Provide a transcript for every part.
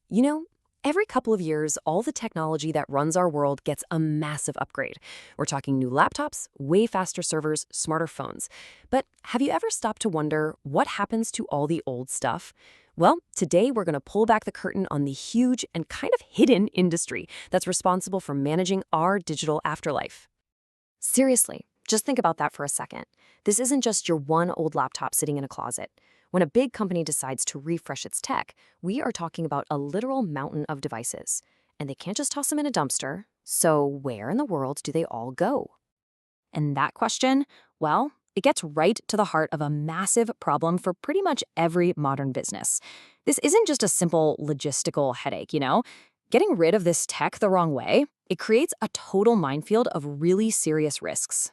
You know, every couple of years, all the technology that runs our world gets a massive upgrade. We're talking new laptops, way faster servers, smarter phones. But have you ever stopped to wonder what happens to all the old stuff? Well, today we're going to pull back the curtain on the huge and kind of hidden industry that's responsible for managing our digital afterlife. Seriously, just think about that for a second. This isn't just your one old laptop sitting in a closet. When a big company decides to refresh its tech, we are talking about a literal mountain of devices. And they can't just toss them in a dumpster. So where in the world do they all go? And that question, well, it gets right to the heart of a massive problem for pretty much every modern business. This isn't just a simple logistical headache. Getting rid of this tech the wrong way, it creates a total minefield of really serious risks.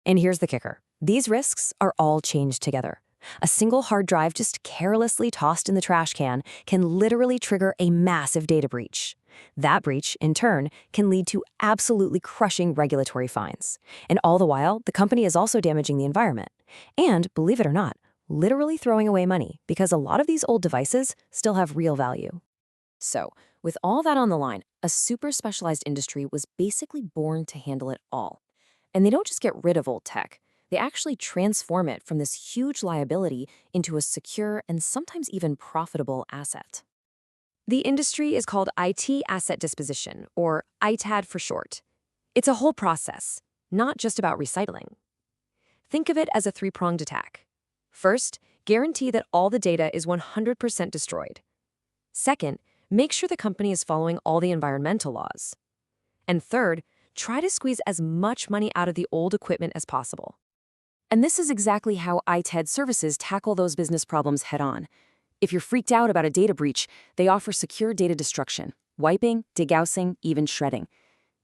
And here's the kicker. These risks are all chained together. A single hard drive just carelessly tossed in the trash can can literally trigger a massive data breach. That breach, in turn, can lead to absolutely crushing regulatory fines. And all the while, the company is also damaging the environment. And, believe it or not, literally throwing away money because a lot of these old devices still have real value. So, with all that on the line, a super specialized industry was basically born to handle it all. And they don't just get rid of old tech. They actually transform it from this huge liability into a secure and sometimes even profitable asset. The industry is called IT Asset Disposition, or ITAD for short. It's a whole process, not just about recycling. Think of it as a three-pronged attack. First, guarantee that all the data is 100% destroyed. Second, make sure the company is following all the environmental laws. And third, try to squeeze as much money out of the old equipment as possible. And this is exactly how ITAD services tackle those business problems head-on. If you're freaked out about a data breach, they offer secure data destruction, wiping, degaussing, even shredding.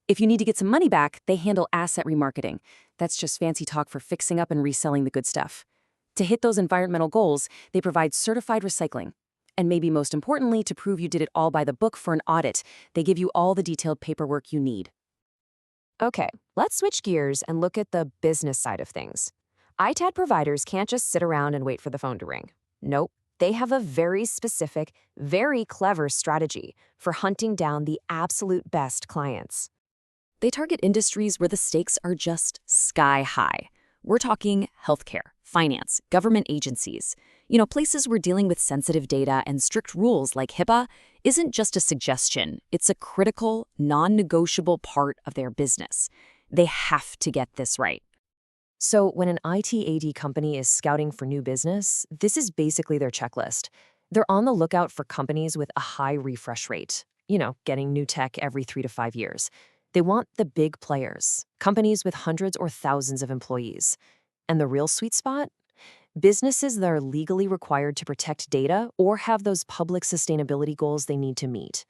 If you need to get some money back, they handle asset remarketing. That's just fancy talk for fixing up and reselling the good stuff. To hit those environmental goals, they provide certified recycling. And maybe most importantly, to prove you did it all by the book for an audit, they give you all the detailed paperwork you need. Okay, let's switch gears and look at the business side of things. ITAD providers can't just sit around and wait for the phone to ring. Nope, they have a very specific, very clever strategy for hunting down the absolute best clients. They target industries where the stakes are just sky high. We're talking healthcare, finance, government agencies. Places where dealing with sensitive data and strict rules like HIPAA isn't just a suggestion, it's a critical, non-negotiable part of their business. They have to get this right. So when an ITAD company is scouting for new business, this is basically their checklist. They're on the lookout for companies with a high refresh rate, getting new tech every 3 to 5 years. They want the big players, companies with hundreds or thousands of employees. And the real sweet spot? Businesses that are legally required to protect data or have those public sustainability goals they need to meet.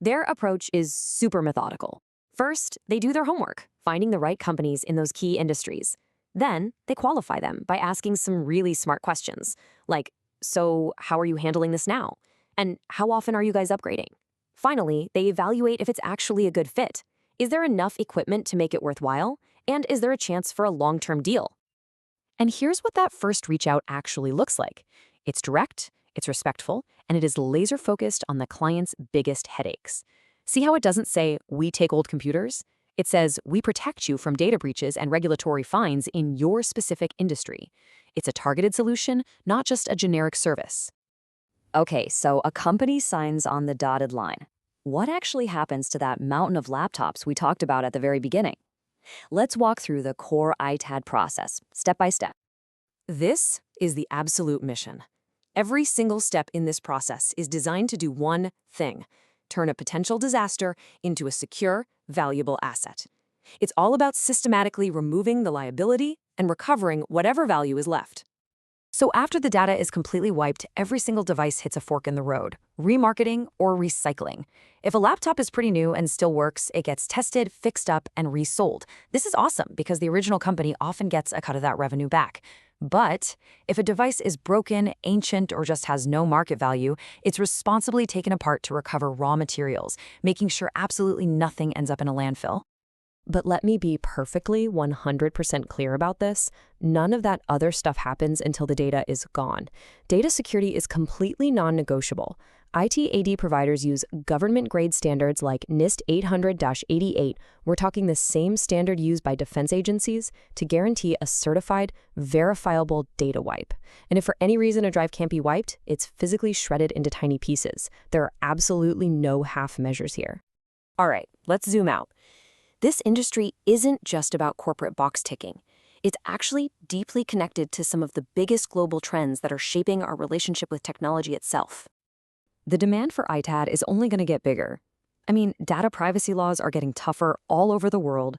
Their approach is super methodical. First, they do their homework, finding the right companies in those key industries. Then, they qualify them by asking some really smart questions, like, so how are you handling this now? And how often are you guys upgrading? Finally, they evaluate if it's actually a good fit. Is there enough equipment to make it worthwhile? And is there a chance for a long-term deal? And here's what that first reach out actually looks like. It's direct, it's respectful, and it is laser-focused on the client's biggest headaches. See how it doesn't say, we take old computers? It says, we protect you from data breaches and regulatory fines in your specific industry. It's a targeted solution, not just a generic service. Okay, so a company signs on the dotted line. What actually happens to that mountain of laptops we talked about at the very beginning? Let's walk through the core ITAD process, step by step. This is the absolute mission. Every single step in this process is designed to do one thing: turn a potential disaster into a secure, valuable asset. It's all about systematically removing the liability and recovering whatever value is left. So after the data is completely wiped, every single device hits a fork in the road: remarketing or recycling. If a laptop is pretty new and still works, it gets tested, fixed up, and resold. This is awesome because the original company often gets a cut of that revenue back. But if a device is broken, ancient, or just has no market value, it's responsibly taken apart to recover raw materials, making sure absolutely nothing ends up in a landfill. But let me be perfectly 100% clear about this. None of that other stuff happens until the data is gone. Data security is completely non-negotiable. ITAD providers use government-grade standards like NIST 800-88. We're talking the same standard used by defense agencies to guarantee a certified, verifiable data wipe. And if for any reason a drive can't be wiped, it's physically shredded into tiny pieces. There are absolutely no half measures here. All right, let's zoom out. This industry isn't just about corporate box ticking. It's actually deeply connected to some of the biggest global trends that are shaping our relationship with technology itself. The demand for ITAD is only going to get bigger. I mean, data privacy laws are getting tougher all over the world.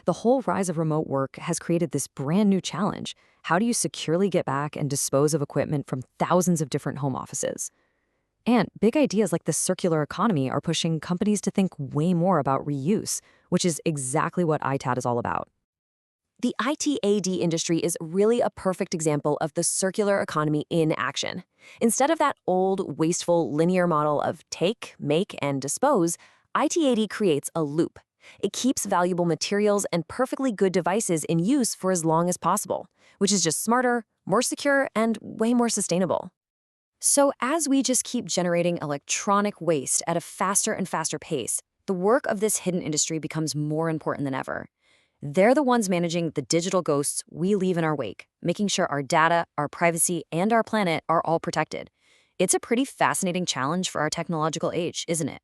The whole rise of remote work has created this brand new challenge. How do you securely get back and dispose of equipment from thousands of different home offices? And big ideas like the circular economy are pushing companies to think way more about reuse, which is exactly what ITAD is all about. The ITAD industry is really a perfect example of the circular economy in action. Instead of that old, wasteful, linear model of take, make, and dispose, ITAD creates a loop. It keeps valuable materials and perfectly good devices in use for as long as possible, which is just smarter, more secure, and way more sustainable. So as we just keep generating electronic waste at a faster and faster pace, the work of this hidden industry becomes more important than ever. They're the ones managing the digital ghosts we leave in our wake, making sure our data, our privacy, and our planet are all protected. It's a pretty fascinating challenge for our technological age, isn't it?